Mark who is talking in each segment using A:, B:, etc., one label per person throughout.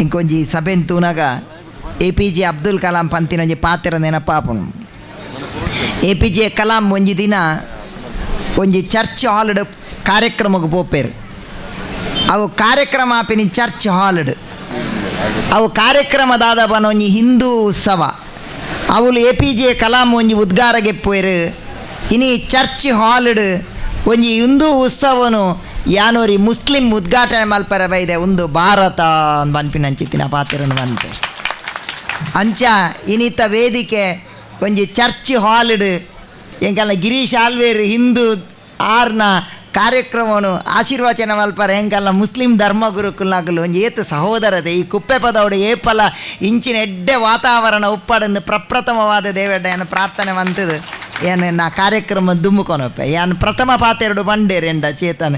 A: ಇಂಕೊಂಜಿ ಸಭೆನ್ ತೂನಾಗ APJ Abdul Kalam ಪಂತಿನ ಒಂಜಿ ಪಾತ್ರ ನೆನಪಾಪುನು. APJ Kalam ಒಂಜಿ ದಿನ ಒಂಜಿ ಚರ್ಚ್ ಹಾಲ್ಡ್ ಕಾರ್ಯಕ್ರಮಕ್ಕೆ ಪೋಪೇರು. ಅವು ಕಾರ್ಯಕ್ರಮ ಆಪಿನಿ ಚರ್ಚ್ ಹಾಲ್ಡ್ ಅವು ಕಾರ್ಯಕ್ರಮದಾದ ಬನ ಒಂಜಿ ಹಿಂದೂ ಉತ್ಸವ ಅವಳು APJ ಕಲಾಂ ಒಂಜಿ ಉದ್ಗಾರಗೆ ಪೋಯರು. ಇನಿ ಚರ್ಚ್ ಹಾಲ್ಡ್ ಒಂಜಿ ಹಿಂದೂ ಉತ್ಸವನು ಯಾನೋರಿ ಮುಸ್ಲಿಂ ಉದ್ಘಾಟನೆ ಮಲ್ಪರ ಬೈದೆ ಒಂದು ಭಾರತ ಅಂದ್ ಬನ್ಪಿನಂಚಿತ್ತಿನ ಪಾತ್ರನು ಬಂತೆ ಅಂಚ ಇನಿತ ವೇದಿಕೆ ಒಂಜಿ ಚರ್ಚ್ ಹಾಲ್ಡ್ ಎಂಕಲ್ಲ ಗಿರೀಶ್ ಆಲ್ವೇರ್ ಹಿಂದೂ ಆರ್ನ ಕಾರ್ಯಕ್ರಮವನ್ನು ಆಶೀರ್ವಚನ ಮಲ್ಪರ ಎಂಕಲ್ಲ ಮುಸ್ಲಿಂ ಧರ್ಮಗುರುಕುಲ್ನಾಗಲು ಒಂಜಿ ಏತು ಸಹೋದರತೆ ಈ ಕುಪ್ಪೆ ಪದೌಡು ಏಪಲ ಇಂಚಿನ ಎಡ್ಡೆ ವಾತಾವರಣ ಉಪ್ಪಡಂದು ಪ್ರಪ್ರಥಮವಾದ ದೇವೆಡ್ಡ ಪ್ರಾರ್ಥನೆ ಮಂತದು ಏನು ನಾ ಕಾರ್ಯಕ್ರಮ ದುಮ್ಮುಕೊನೊಪ್ಪೆ ಯಾನು ಪ್ರಥಮ ಪಾತೆರಡು ಬಂಡೇರು ಎಂಡ ಚೇತನ್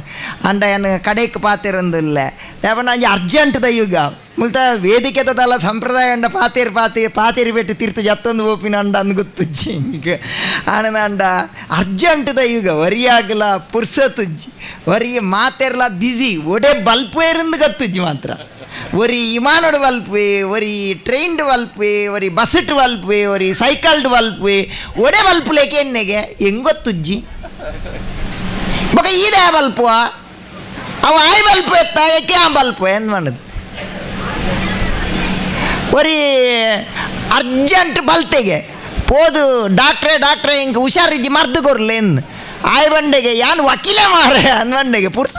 A: ಅಂಡ ಏನು ಕಡೆಕ್ ಪಾತೆರೊಂದಿಲ್ಲ ಯಾವಣ್ಣ ಅರ್ಜೆಂಟ್ದ ಯುಗ ಮುಲ್ತ ವೇದಿಕೆ ತದಲ್ಲ ಸಂಪ್ರದಾಯ ಅಂಡ ಪಾತೇರಿ ಬೆಟ್ಟು ತೀರ್ಥ ಜತ್ತೊಂದು ಓಪಿನ ಅಂಡ ಅಂದು ಗೊತ್ತುಜ್ಜಿ ಹಿಂಗೆ ಆನಂದ ಅಂಡ ಅರ್ಜೆಂಟ್ದ ಯುಗ ವರಿಯಾಗಲ ಪುರ್ಸತ್ತುಜ್ಜಿ ವರಿ ಮಾತೆರ್ಲ ಬ್ಯುಸಿ ಒಡೆ ಬಲ್ಪೇರಿಂದ ಗೊತ್ತುಜ್ಜಿ ಮಾತ್ರ ಒರಿ ವಿಮಾನಡು ವಲ್ಪೆ ಒರಿ ಟ್ರೈನ್ಡ್ ವಲ್ಪೆ ಒರಿ ಬಸ್ಸಟ್ ವಲ್ಪೆ ಒರಿ ಸೈಕಲ್ಡ್ ವಲ್ಪೆ ಒಡೆ ವಲ್ಪುಲೇಕೆ ಎಣ್ಣೆಗೆ ಹೆಂಗೊತ್ತುಜ್ಜಿ ಬೊಕ ಈಡೆ ಬಲ್ಪುವ ಅವು ಆಯ್ ಬಲ್ಪು ಎತ್ತ ಏಕೆ ಆ ಬಲ್ಪು ಎಂದು ಮಾಡೋದು ಒರಿ ಅರ್ಜೆಂಟ್ ಬಲ್ತೆಗೆ ಪೋದು ಡಾಕ್ಟ್ರೆ ಹಿಂಗೆ ಹುಷಾರಿಜ್ಜಿ ಮರ್ದು ಕೊರ್ಲೇನು ಆಯ್ ಬಂಡೆಗೆ ಯಾನು ವಕೀಲೆ ಮಾರೆ ಅಂದ್ ಬಂಡೆಗೆ ಪುರ್ಸ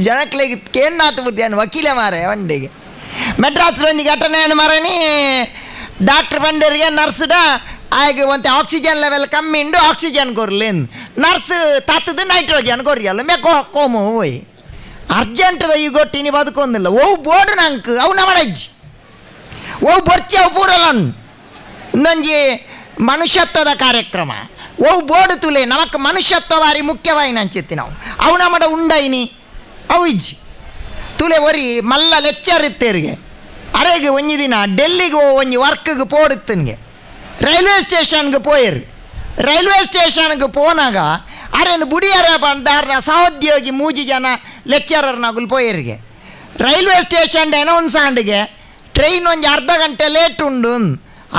A: ಜನಕ್ಲೆಗೆ ಕೇನ್ನಾತು ಬಿಡ್ತು ಯಾನು ವಕೀಲೆ ಮಾರೆ ಬಂಡೆಗೆ ಮೆಡ್ರಾಸ್ ಒಂದು ಘಟನೆ ಮಾರನಿ ಡಾಕ್ಟ್ರ್ ಬಂಡರಿಗೆ ನರ್ಸ್ಡ ಆಗ ಒಂದು ಆಕ್ಸಿಜನ್ ಲೆವೆಲ್ ಕಮ್ಮಿ ಉಂಡು ಆಕ್ಸಿಜನ್ ಕೊರ್ಲೇನು ನರ್ಸ್ ತತ್ತದು ನೈಟ್ರೋಜನ್ ಕೊರಿಯಲ್ಲ ಮೇಕೋ ಕೋಮು ಹೋಯ್ ಅರ್ಜೆಂಟ್ದ ಈ ಗೊಟ್ಟಿನಿ ಬದುಕೊಂದಿಲ್ಲ ಓ ಬೋರ್ಡು ನಂಗೆ ಅವು ನಮ್ಮಡಜ್ಜಿ ಓ ಬರ್ಚಿ ಅವು ಪೂರಲ್ಲ ಇನ್ನೊಂಜಿ ಮನುಷ್ಯತ್ವದ ಕಾರ್ಯಕ್ರಮ ಓ ಬೋರ್ಡು ತುಲೆ ನಮಕ್ ಮನುಷ್ಯತ್ವ ಬಾರಿ ಮುಖ್ಯವಾಯಿನ ಅಂಚಿತ್ತಿ ನಾವು ಅವು ನಮ್ಮಡ ಉಂಡೈನಿ ಅವು ಇಜ್ಜಿ ತುಲೆ ಒರಿ ಮಲ್ಲ ಲೆಕ್ಚರ್ ಇತ್ತೇರಿಗೆ ಅರೆಗೆ ಒಂಜಿ ದಿನ ಡೆಲ್ಲಿಗೆ ಒಂಜಿ ವರ್ಕ್ಗೆ ಪೋಡುತ್ತನ್ಗೆ ರೈಲ್ವೆ ಸ್ಟೇಷನ್ಗೆ ಪೋಯರು ರೈಲ್ವೆ ಸ್ಟೇಷನ್ಗೆ ಪೋನಾಗ ಅರೇನು ಬುಡಿಯರ ಬಂದಾರ್ನ ಸಹೋದ್ಯೋಗಿ 3 ಜನ ಲೆಕ್ಚರರ್ನಾಗುಲು ಪೋಯರಿಗೆ ರೈಲ್ವೆ ಸ್ಟೇಷನ್ ಅನೌನ್ಸ್ ಆಂಡಿಗೆ ಟ್ರೈನ್ ಒಂಜಿ ಅರ್ಧ ಗಂಟೆ ಲೇಟ್ ಉಂಡು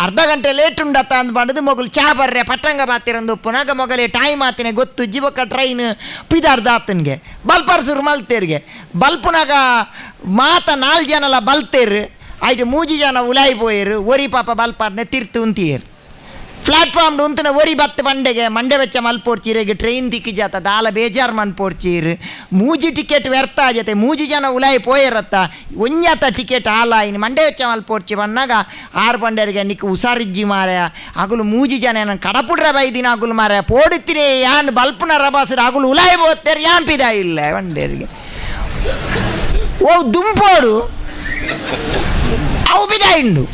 A: ಅರ್ಧ ಗಂಟೆ ಲೇಟ್ ಉಂಡತ್ತ ಅಂದ್ ಮಾಡಿದು ಮೊಗಲು ಚಾ ಬರ್ರೆ ಪಟ್ಟಂಗ ಬಾತಿರಂದು ಉಪ್ಪುನಾಗ ಮೊಗಲೇ ಟೈಮ್ ಆತಿನ ಗೊತ್ತು ಜೀವಕ ಟ್ರೈನ್ ಪಿದಾರ್ದ ಆತನಿಗೆ ಬಲ್ಪರ್ಸುರು ಮಲ್ತೇರಿಗೆ ಬಲ್ಪುನಾಗ ಮಾತ 4 ಜನಲ ಬಲ್ತೇರು ಆಯ್ತು 3 ಜನ ಉಲಾಯಿ ಪೋಯರು ಒರಿ ಪಾಪ ಬಲ್ಪಾರ್ನೆ ತಿರ್ತು ಉಂತಿಯರು ಪ್ಲಾಟ್ಫಾರ್ಮ್ ಉಂತಿನ ಒರಿ ಬತ್ತು ಬಂಡೆಗೆ ಮಂಡೆ ವೆಚ್ಚ ಮಲ್ಪೋಡ್ಚೀರಿಗೆ ಟ್ರೈನ್ ದಿಕ್ಕಿ ಜಾತ ದಾಲ ಬೇಜಾರು ಮನ್ಪೋಡ್ಚೀರು 3 ಟಿಕೆಟ್ ವ್ಯರ್ಥ ಆಜತೆ 3 ಜನ ಉಲಾಯಿ ಪೋಯರತ್ತ ಒಂಜಾತ ಟಿಕೆಟ್ ಆಲಾಯಿನಿ ಮಂಡೆ ವೆಚ್ಚ ಮಲ್ಪೋಡ್ಚಿ ಬಂದಾಗ 6 ಬಂಡರಿಗೆ ನಿಕ್ಕು ಹುಷಾರಿಜ್ಜಿ ಮಾರ ಅಗುಲು 3 ಜನ ನಾನು ಕಡಪುಡ್ರ ಬೈದಿನ ಅಗುಲು ಮಾರ ಪೋಡುತ್ತೀರಿ ಯಾನ್ ಬಲ್ಪುನ ರಬಾಸರು ಅಗುಲು ಉಲಾಯಿ ಪೋತ್ತೇರು ಯಾನ್ ಪಿದ ಇಲ್ಲ ಬಂಡೇರಿಗೆ ಓ ದುಂಪೋಡು ಅವು ಪಿದ ಇಂಡು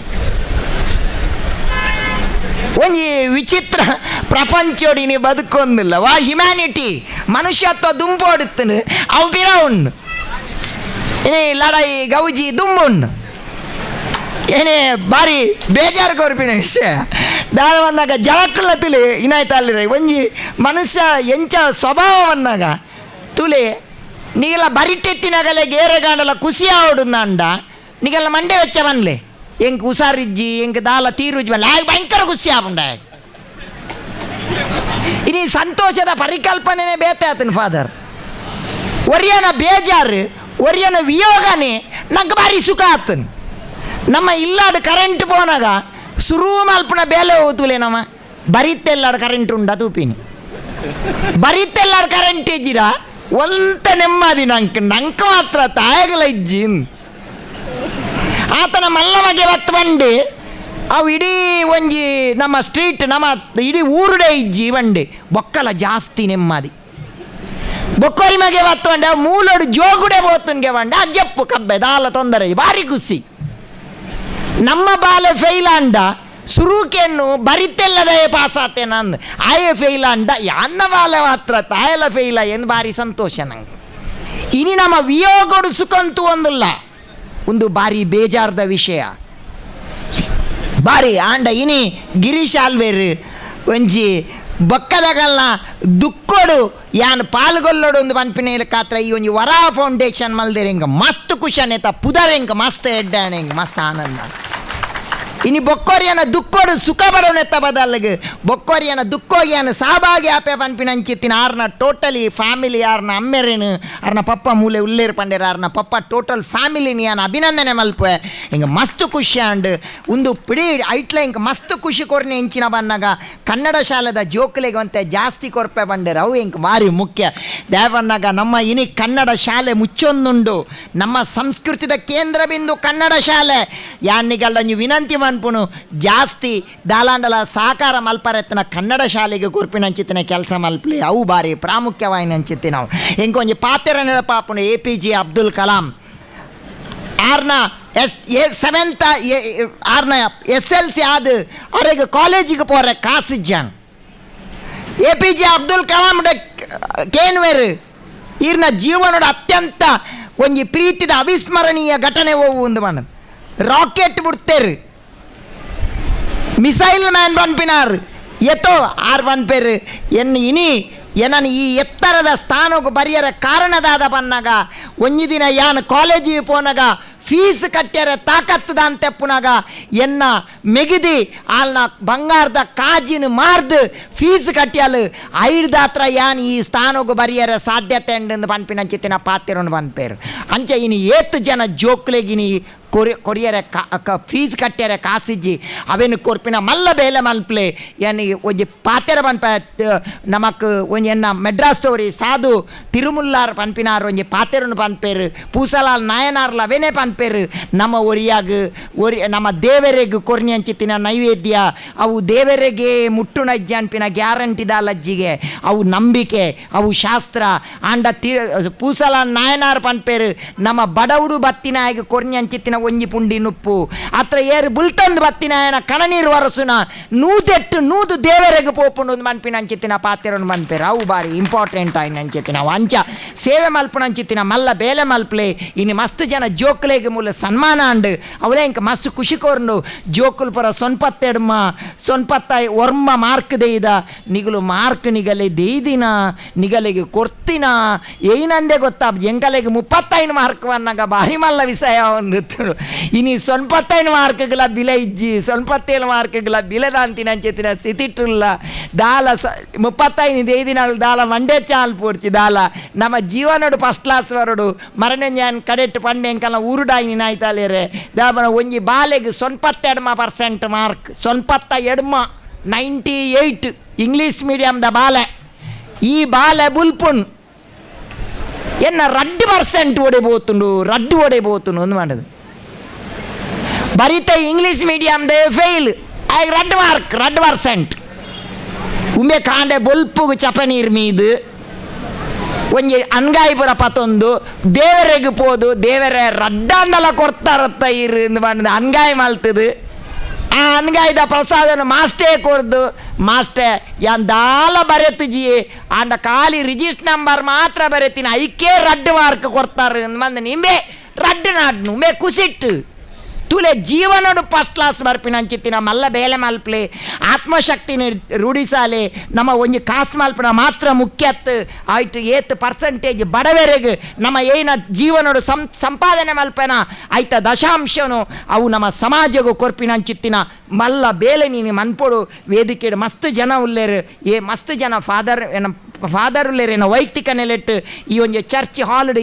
A: ಒಂಜಿ ವಿಚಿತ್ರ ಪ್ರಪಂಚೋಡಿನಿ ಬದುಕೊಂದಿಲ್ಲ ವಾ ಹ್ಯುಮ್ಯಾನಿಟಿ ಮನುಷ್ಯತ್ವ ದುಂಬೋಡುತ್ತನು ಅವು ಬಿರ ಉಣ್ಣು ಏನೇ ಲಡಾಯಿ ಗೌಜಿ ದುಂಬುಣ್ಣು ಏನೇ ಬಾರಿ ಬೇಜಾರು ಕೊರ್ಪಿನ ವಿಷಯ ದಾದ ಬಂದಾಗ ಜಳಕ್ಕಲ್ಲ ತುಲಿ ಇನಾಯ್ತಲ್ಲಿರ ಒಂಜಿ ಮನುಷ್ಯ ಎಂಚ ಸ್ವಭಾವ ಬಂದಾಗ ತುಲಿ ನೀಗೆಲ್ಲ ಬರಿಟೆತ್ತಿನಾಗಲೇ ಗೇರೆಗಾಂಡಲ ಖುಷಿ ಆವಡುಂದ ಅಂಡ ನೀಗೆಲ್ಲ ಮಂಡೆ ವೆಚ್ಚ ಬನ್ಲೆ ಎಂಕ್ ಹುಷಾರಿಜ್ಜಿ ಎಂಕ್ ದಾಲ ತೀರುಜ್ಜಿ ಬಲ್ಲ ಆಗ ಭಯಂಕರ ಖುಷಿ ಆಪುಂಡ ಇನಿ ಸಂತೋಷದ ಪರಿಕಲ್ಪನೆ ಬೇತೆ ಆತನ ಫಾದರ್ ಒರಿಯನ ಬೇಜಾರು ಒರಿಯನ ವಿಯೋಗನೇ ನಂಗೆ ಭಾರಿ ಸುಖ ಆತನ ನಮ್ಮ ಇಲ್ಲಾಡು ಕರೆಂಟ್ ಪೋನಾಗ ಶುರು ಮಲ್ಪನ ಬೇಲೆ ಹೋತುಲೆ ನಮ್ಮ ಬರಿತೆಲ್ಲಾಡು ಕರೆಂಟ್ ಉಂಡ ತೂಪಿನಿ ಬರಿತೆಲ್ಲಾಡು ಕರೆಂಟ್ ಇಜ್ಜಿರ ಒಂತ ನೆಮ್ಮದಿ ನಂಗೆ ಮಾತ್ರ ತಾಯಗಲ ಇಜ್ಜಿ ಆತನ ಮಲ್ಲಮಗೆ ಬತ್ತು ಬಂಡೆ ಅವು ಇಡೀ ಒಂಜಿ ನಮ್ಮ ಸ್ಟ್ರೀಟ್ ನಮ್ಮ ಇಡೀ ಊರುಡೆ ಇಜ್ಜಿ ಬಂಡೆ ಬೊಕ್ಕಲ ಜಾಸ್ತಿ ನೆಮ್ಮದಿ ಬೊಕ್ಕೋರಿ ಮಗೆ ಬತ್ತು ಬಂಡೆ ಮೂಲೋಡು ಜೋಗುಡೆ ಬೋತನ್ಗೆ ಬಂಡೆ ಅಜ್ಜಪ್ಪು ಕಬ್ಬೆ ದಾಲ ತೊಂದರೆ ಭಾರಿ ಖುಷಿ ನಮ್ಮ ಬಾಲೆ ಫೈಲ್ ಅಂಡ ಸುರುಕೆನ್ನು ಬರಿತೆಲ್ಲದೇ ಪಾಸ್ ಆತೇನ ಅಂದ್ ಆಯೇ ಫೈಲ್ ಅಂಡ ಅನ್ನ ಬಾಲೆ ಮಾತ್ರ ತಾಯಲ ಫೈಲ ಎಂದು ಭಾರಿ ಸಂತೋಷ ನಂಗೆ ಇನಿ ನಮ್ಮ ವಿಯೋಗಡು ಸುಖಂತೂ ಒಂದಿಲ್ಲ ಒಂದು ಭಾರಿ ಬೇಜಾರದ ವಿಷಯ ಬಾರಿ ಆಂಡ ಇನಿ ಗಿರೀಶ್ ಆಲ್ವೇರ್ ಒಂಜಿ ಬೊಕ್ಕದಗಲ್ನ ದುಕ್ಕೋಡು ಯಾನ್ ಪಾಲ್ಗೊಳ್ಳೋಡು ಒಂದು ಪನ್ಪಿನ ಕಾತ್ರ ಈ ಒಂಜಿ ವರಾ ಫೌಂಡೇಶನ್ ಮಲ್ದೇರಿ ಹಿಂಗೆ ಮಸ್ತ್ ಖುಷನ್ ಎತ್ತ ಪುದರ್ ಹಿಂಗೆ ಮಸ್ತ್ ಎಡ್ಡಾಣೆ ಹಿಂಗೆ ಮಸ್ತ್ ಆನಂದ. ಇನಿ ಬೊಕ್ಕೋರಿಯನ ದುಕ್ಕೋಡು ಸುಖ ಪಡೋನು ಎತ್ತ ಬದಲ್ಗೆ ಬೊಕ್ಕೋರಿಯನ ದುಕ್ಕೋಗಿಯನ ಸಹಭಾಗಿ ಆಪೆ ಪನ್ಪಿನ ಅಂಚಿತ್ತಿನ ಆರ್ನ ಟೋಟಲಿ ಫ್ಯಾಮಿಲಿ ಆರ್ನ ಅಮ್ಮೆರೇನು ಆರ್ನ ಪಪ್ಪ ಮೂಲೆ ಉಲ್ಲೇರು ಪಂಡೇರ ಆರ್ನ ಪಪ್ಪ ಟೋಟಲ್ ಫ್ಯಾಮಿಲಿನಿ ಯಾನ ಅಭಿನಂದನೆ ಮಲ್ಪೆ ಹಿಂಗೆ ಮಸ್ತ್ ಖುಷಿ ಆಂಡ್ ಒಂದು ಪಿಡಿ ಐಟ್ಲ ಹಿಂಗೆ ಮಸ್ತ್ ಖುಷಿ ಕೊರ್ನೆ ಹೆಂಚಿನ ಬನ್ನಾಗ ಕನ್ನಡ ಶಾಲೆದ ಜೋಕ್ಲೆಗೆ ಅಂತೆ ಜಾಸ್ತಿ ಕೊರ್ಪೆ ಬಂಡೇರ ಅವು ಹಿಂಗೆ ಭಾರಿ ಮುಖ್ಯ ದೇವನ್ನಾಗ ನಮ್ಮ ಇನಿ ಕನ್ನಡ ಶಾಲೆ ಮುಚ್ಚೊಂದುಂಡು ನಮ್ಮ ಸಂಸ್ಕೃತಿದ ಕೇಂದ್ರ ಬಿಂದು ಕನ್ನಡ ಶಾಲೆ ಯಾನಿಗಲ್ಲ ನೀವು ವಿನಂತಿ ಅನ್ಪುಣು ಜಾಸ್ತಿ ದಾಲಾಂಡಲ ಸಹಕಾರ ಮಲ್ಪರೆತ್ತನ ಕನ್ನಡ ಶಾಲೆಗೆ ಗುರುಪಿನಂಚಿತ್ತಿನ ಕೆಲಸ ಮಲ್ಪಲಿ ಅವು ಬಾರಿ ಪ್ರಾಮುಖ್ಯವಾಗಿ ಅಂಚಿತ್ತಿ ನಾವು ಹೆಂಗೆ ಒಂಜಿ ಪಾತೆರ ನೆನಪಾಪುಣು APJ ಅಬ್ದುಲ್ ಕಲಾಂ ಆರ್ನ ಆರ್ನ SLC ಆದ ಅವ್ರಿಗೆ ಕಾಲೇಜಿಗೆ ಪೋರೆ ಕಾಸಿಜ್ಜಾನ್ APJ ಅಬ್ದುಲ್ ಕಲಾಂ ಕೇನ್ವೇರು ಈರ್ನ ಜೀವನದ ಅತ್ಯಂತ ಒಂಜಿ ಪ್ರೀತಿದ ಅವಿಸ್ಮರಣೀಯ ಘಟನೆ ಹೋಗು ಒಂದು ಮಣ್ಣು ರಾಕೆಟ್ ಬಿಡ್ತೇರು ಮಿಸೈಲ್ ಮ್ಯಾನ್ ಪನ್ಪಿನಾರ್ ಎತ್ತೋ ಆರ್ ಪನ್ಪೇರು ಇನಿ ಏನನ್ನು ಈ ಎತ್ತರದ ಸ್ಥಾನಕ್ಕೆ ಬರೆಯರ ಕಾರಣದಾದ ಬನ್ನಾಗ ಒಂಜಿ ದಿನ ಯಾನ್ ಕಾಲೇಜಿಗೆ ಪೋನಾಗ ಫೀಸ್ ಕಟ್ಟ್ಯಾರ ತಾಕತ್ತದ ಅಂತೆಪ್ಪುನಾಗ ಎನ್ನ ಮೆಗಿದಿ ಆಲ್ನ ಬಂಗಾರದ ಕಾಜಿನ ಮಾರ್ದು ಫೀಸ್ ಕಟ್ಟ್ಯಾಲು ಐಡ್ದಾತ್ರ ಯಾನ್ ಈ ಸ್ಥಾನಕ್ಕೆ ಬರೆಯರ ಸಾಧ್ಯತೆ ಉಂಡು ಪನ್ಪಿನಂಚಿತ್ತಿನ ಪಾತಿರೋನು ಪನ್ಪೇರು ಅಂಚ ಇನಿ ಏತ್ ಜನ ಜೋಕ್ಲೆಗಿನಿ ಕೊರಿಯರ ಫೀಸ್ ಕಟ್ಟ್ಯಾರ ಕಾಸಿಜ್ಜಿ ಅವೇನು ಕೊರ್ಪಿನ ಮಲ್ಲ ಬೇಲೆ ಮಲ್ಪ್ಲೆ ಏನು ಒಂಜಿ ಪಾತೆರ ಪನ್ಪ ನಮಕ್ ಒಂಜಿ ಎನ್ನ ಮೆಡ್ರಾಸ್ ಸ್ಟೋರಿ ಸಾಧು ತಿರುಮುಲ್ಲಾರ್ ಪನ್ಪಿನಾರ್ ಒಂಜಿ ಪಾತೆರನು ಪನ್ಪೇರು ಪೂಸಲಾಲ್ ನಾಯನಾರ್ಲ ಅವೇನೇ ಪನ್ಪೇರು ನಮ್ಮ ನಮ್ಮ ದೇವರೆಗ್ ಕೊರ್ನಿ ಅಂಚಿತ್ತಿನ ನೈವೇದ್ಯ ಅವು ದೇವರೆಗೆ ಮುಟ್ಟುನಜ್ಜಿ ಅನ್ಪಿನ ಗ್ಯಾರಂಟಿ ದಾಲಜ್ಜಿಗೆ ಅವು ನಂಬಿಕೆ ಅವು ಶಾಸ್ತ್ರ ಆಂಡ ಪೂಸಲಾಲ್ ನಾಯನಾರ್ ಪನ್ಪೇರು ನಮ್ಮ ಬಡವುಡು ಬತ್ತಿನಾಯಗ ಕೊರ್ನಿ ಅಂಚಿತ್ತಿನ ಒಂಜಿ ಪುಂಡಿ ನುಪ್ಪು ಅತ್ರ ಏರು ಬುಲ್ತಂದು ಬತ್ತಿನಾಯನ ಕನನೀರು ವರಸುನ ನೂದು ದೇವರೆಗೆ ಪೋಪುಂಡು ಮನ್ಪಿನ ಅಂಚಿತ್ತಿನ ಪಾತೆರನು ಮನ್ಪೇರು ಅವು ಬಾರಿ ಇಂಪಾರ್ಟೆಂಟ್ ಆಯ್ನ ಅಂಚಿತ್ತಿನ ಅವು ಅಂಚ ಸೇವೆ ಮಲ್ಪುನ ಅಂಚಿತ್ತಿನ ಮಲ್ಲ ಬೇಲೆ ಮಲ್ಪಲೆ ಇನ್ನು ಮಸ್ತ್ ಜನ ಜೋಕ್ಲೆಗೆ ಮೂಲ ಸನ್ಮಾನ ಅಂಡು ಅವಳೇ ಇಂಕ ಮಸ್ತ್ ಖುಷಿ ಕೋರ್ನು ಜೋಕುಲ್ ಪರ ಸೊನ್ಪತ್ತ ಒರ್ಮ ಮಾರ್ಕ್ ದೇಯ್ದ ನಿಗಲು ಮಾರ್ಕ್ ನಿಗಲೆ ದೇಯ್ದಿನ ನಿಗಲೆಗೆ ಕೊರ್ತಿನ ಏಯ್ನಂದೇ ಗೊತ್ತಾ ಎಂಕಲೆಗೆ 35 ಮಾರ್ಕ್ ವನ್ನಾಗ ಬಾರಿ ಮಲ್ಲ ವಿಷಯ ಒಂದು ಇನಿ 95 ಮಾರ್ಕ್ಗಳ ಬಿಲೆ ಇಜ್ಜಿ 97 ಮಾರ್ಕ್ಗಳ ಬಿಲೆದ ಅಂತಿನ ಅಂಚೆತ್ತಿನ ಸ್ಥಿತಿಟ್ಟುಲ್ಲ ದಾಲ 35 ದೇದಿನಾಳು ದಾಲ ಮಂಡೆ ಚಾಲ್ ಪೂರ್ತಿ ದಾಲ ನಮ್ಮ ಜೀವನಡು ಫಸ್ಟ್ ಕ್ಲಾಸ್ ವರಡು ಮರಣೆಂಜಾನ್ ಕಡೆಟ್ ಪಂಡೆ ಎಂಕಲ್ಲ ಊರುಡಾಯಿನಿ ನಾಯ್ತಾಲೇರೆ ದಾಬನ ಒಂಜಿ ಬಾಲೆಗೆ 92% ಮಾರ್ಕ್ 98 ಇಂಗ್ಲೀಷ್ ಮೀಡಿಯಮ್ದ ಬಾಲೆ ಈ ಬಾಲೆ ಬುಲ್ಪುನ್ ಎನ್ನ 2% ಒಡೆಬೋತುಂಡು ಒಂದು ಮಾಡೋದು ಬರೀತ ಇಂಗ್ಲೀಷ್ ಮೀಡಿಯಮ್ದೇ ಫೇಲ್ ಆಗ 2% ಉಮ್ಮೆ ಕಾಂಡೆ ಬೊಲ್ಪುಗು ಚಪ ನೀರು ಮೀದು ಒಂಜಿ ಅನ್ಗಾಯಿಪುರ ಪತ್ತೊಂದು ದೇವರೆಗೆ ಪೋದು ದೇವರೇ ರಡ್ಡಂಡಲ ಕೊಡ್ತಾರತ್ತ ಇರು ಬಂದು ಅನ್ಗಾಯಿ ಮಲ್ತದು ಆ ಅನ್ಗಾಯ್ದ ಪ್ರಸಾದನ ಮಾಸ್ಟೇ ಕೊರ್ದು ಮಾಸ್ಟೇ ಯಾನ್ ದಾಲ ಬರೆತುಜಿ ಆಂಡ ಖಾಲಿ ರಿಜಿಸ್ಟರ್ ನಂಬರ್ ಮಾತ್ರ ಬರೆತೀನಿ ಐಕೆ 2 ಮಾರ್ಕ್ ಕೊಡ್ತಾರೆ ಬಂದು ನಿಂಬೆ 2 ನಾಡ್ನು ಮೇ ಕುಸಿಟ್ಟು ತುಲೆ ಜೀವನಡು ಫಸ್ಟ್ ಕ್ಲಾಸ್ ಬರ್ಪಿನ ಅಂಚಿತ್ತಿನ ಮಲ್ಲ ಬೇಲೆ ಮಲ್ಪಲೆ ಆತ್ಮಶಕ್ತಿನ ರೂಢಿಸಾಲೆ ನಮ್ಮ ಒಂಜಿ ಕಾಸು ಮಲ್ಪನ ಮಾತ್ರ ಮುಖ್ಯತ್ ಆಯ್ತು ಏತ್ ಪರ್ಸೆಂಟೇಜ್ ಬಡವರೆಗೆ ನಮ್ಮ ಏನ ಜೀವನಡು ಸಂಪಾದನೆ ಮಲ್ಪನ ಆಯ್ತ ದಶಾಂಶನು ಅವು ನಮ್ಮ ಸಮಾಜಗೂ ಕೊರ್ಪಿನ ಅಂಚಿತ್ತಿನ ಮಲ್ಲ ಬೇಲೆ ನೀನು ಮನ್ಪೊಡು ವೇದಿಕೆ ಮಸ್ತ್ ಜನ ಉಲ್ಲೇರು ಮಸ್ತ್ ಜನ ಫಾದರ್ ಉಲ್ಲೇರೇನೋ ವೈಯಕ್ತಿಕ ನೆಲೆಟ್ಟು ಈ ಒಂದು ಚರ್ಚ್ ಹಾಲ್ಡ್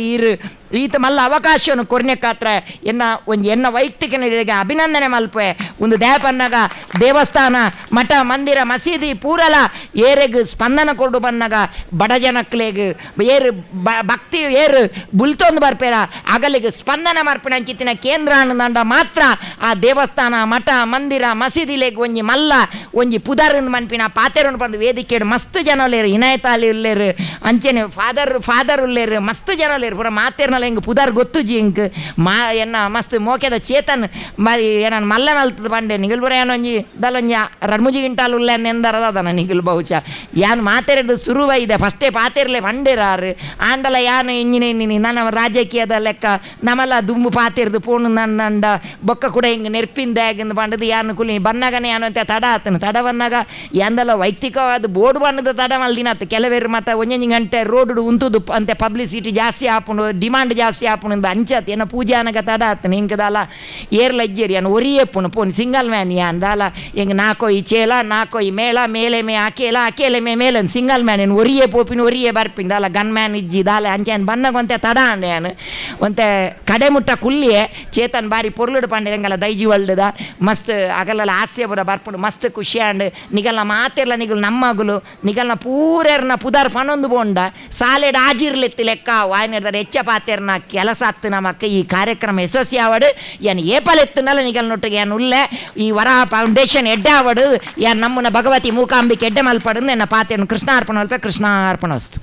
A: ಈತ ಮಲ್ಲ ಅವಕಾಶವನ್ನು ಕೊರ್ನೆಕಾತ್ರ ಎನ್ನ ವೈಯಕ್ತಿಕ ನೆಲೆಗೆ ಅಭಿನಂದನೆ ಮಲ್ಪೆ ಒಂದು ದೇಪನ್ನಾಗ ದೇವಸ್ಥಾನ ಮಠ ಮಂದಿರ ಮಸೀದಿ ಪೂರಲ ಏರೆಗ್ ಸ್ಪಂದನ ಕೊಡು ಬನ್ನಾಗ ಬಡ ಜನಕ್ಲೆಗ್ ಭಕ್ತಿ ಬುಲ್ತೊಂದು ಬರ್ಪೇರ ಅಗಲಿಗೆ ಸ್ಪಂದನ ಮರ್ಪಿನ ಅಂಚಿತ್ತಿನ ಕೇಂದ್ರ ಅನ್ನಂಡ ಮಾತ್ರ ಆ ದೇವಸ್ಥಾನ ಮಠ ಮಂದಿರ ಮಸೀದಿಲೆಗ್ ಒಂಜಿ ಮಲ್ಲ ಒಂಜಿ ಪುದರ್ ಮನ್ಪಿನ ಪಾತೆರನ್ನು ಬಂದು ವೇದಿಕೆ ಮಸ್ತ್ ಜನ ಉಲ್ಲೇರು ಇನಾಯತಾಲಿ ಉಲ್ಲೇರು ಅಂಚೆನೆ ಫಾದರ್ ಉಲ್ಲೇರು ಮಸ್ತ್ ಜನ ಉಲ್ಲೇರು ಪೂರ ಮಾತೇರ್ನಲ್ಲ ಹಿಂಗೆ ಪುದರ್ ಗೊತ್ತು ಜಿ ಹಿಂಗೆ ಎನ್ನ ಮಸ್ತ್ ಮೋಕೆದ ಚೇತನ್ ಏನ ಮಲ್ಲ
B: ಬರ್ತದೆ ಬಂಡೆ ನಿಗಲ್ ಬರ ಏನೊಂಜಿ ದಲೊಂಜಿ 2-3 ಗಿಂಟಾಲ್ ಉಲ್ಲ ಎಂದರದನ ನಿಗಲ್ ಬಹುಶಃ ಯಾನು ಮಾತಾಡಿದ್ದು ಸುರುವ ಇದೆ ಫಸ್ಟೇ ಪಾತಿರ್ಲೆ ಬಂಡೆರಾರು ಆಂಡಲ ಯಾನು ಎಂಜಿನ ನನ್ನ ರಾಜಕೀಯದ ಲೆಕ್ಕ ನಮಲ್ಲ ದುಂಬು ಪಾತಿರ್ದು ಪೋಣು ನಂಡ ಬೊಕ್ಕ ಕೂಡ ಹಿಂಗೆ ನೆರ್ಪಿಂದಾಗಿಂದು ಬಂಡದು ಯಾನು ಕುಲಿ ಬನ್ನಾಗನೇ ಯಾನು ಅಂತ ತಡ ಆತನು ತಡ ಬನ್ನಾಗ ಎಂದಲ್ಲ ವೈಯಕ್ತಿಕವಾದ ಬೋರ್ಡ್ ಬಣ್ಣದ ತಡ ಮಲ್ದಿನತ್ತು ಕೆಲವೇರು ಮತ್ತು ಒಂದೊಂದು ಗಂಟೆ ರೋಡ್ ಉಂತುದು ಅಂತೆ ಪಬ್ಲಿಸಿಟಿ ಜಾಸ್ತಿ ಆಪುಂಡು ಡಿಮಾಂಡ್ ಜಾಸ್ತಿ ಆಪುಂಡು ಅಂಚತ್ ಏನೋ ಪೂಜೆ ಅನ್ನಗ ತಡ ಆತನು ಹಿಂಗದಲ್ಲ ಏರ್ಲಜ್ಜೇರಿ ಏನು ಒರಿಯಪ್ಪುನು ಪೋನು ಸಿಂಗಲ್ ಮ್ಯಾನ್ ಅಂದಲ್ಲ ಹಿಂಗೆ ನಾಕೋಯಿ ಚೇಲ ನಾಕೋಯಿ ಮೇಳ ಮೇಲೆ ಮೇ ಅಕೇಲೆ ಮೇ ಮೇಲನ್ ಸಿಂಗಲ್ ಮ್ಯಾನ್ ಏನು ಒರಿಯೇ ಪೋಪಿನ ಒರಿಯೇ ಬರ್ಪಿಂದ ಅಲ್ಲ ಗನ್ ಮ್ಯಾನ್ ಇಜ್ಜಿ ದಾಲೆ ಅಂಚೆನ್ ಬನ್ನಗ ಒಂತೆ ತಡ ಅಂಡೆ ನಾನು ಒಂತೆ ಕಡೆ ಮುಟ್ಟ ಕುಲ್ಲಿಯೇ ಚೇತನ್ ಬಾರಿ ಪೊರ್ಲುಡು ಪಂಡೆ ಹೆಂಗಲ್ಲ ದೈಜಿ ಒಳ್ಳೆದ ಮಸ್ತ್ ಅಗಲೆಲ್ಲ ಹಾಸ್ಯ ಬರ ಬರ್ಪುಂಡು ಮಸ್ತ್ ಖುಷಿ ಅಂಡ್ ನಿಗಲ್ನ ಮಾತೆಲ್ಲ ನಿಗಲ್ ನಮ್ಮಗುಲು ನಿಗಲ್ನ ಪೂರೆರ್ನ ಪುದಾರ್ ಪನೊಂದು ಬೋಂಡ ಸಾಲೆಡ್ ಆಜಿರ್ಲೆತ್ತಿ ಲೆಕ್ಕ ವಾಯ್ನಿರ್ದಾರೆ ಹೆಚ್ಚ ಪಾತೆರ್ನ ಕೆಲಸ ಹತ್ತು ನಮಕ್ಕ ಈ ಕಾರ್ಯಕ್ರಮ ಯಶಸ್ವಿ ಆವಡು ಏನು ಏಪಲೆತ್ತನಲ್ಲ ನಿಗಲ್ ನೊಟ್ಟಿಗೆ ಏನು ಉಲ್ಲೆ ಈ ವರ ಫೌಂಡೇಶನ್ ಎಡ್ಡೆ ಆವಡು ಯಾರು ನಮ್ಮನ್ನ ಭಗವತಿ ಮೂಕಾಂಬಿಕೆ ಎಡ್ಡೆ ಮಲ್ಪಡು ನನ್ನ ಪಾತೆಯನ್ನು ಕೃಷ್ಣಾರ್ಪಣ ಅಲ್ಪ ಕೃಷ್ಣಾರ್ಪಣ ವಸ್ತು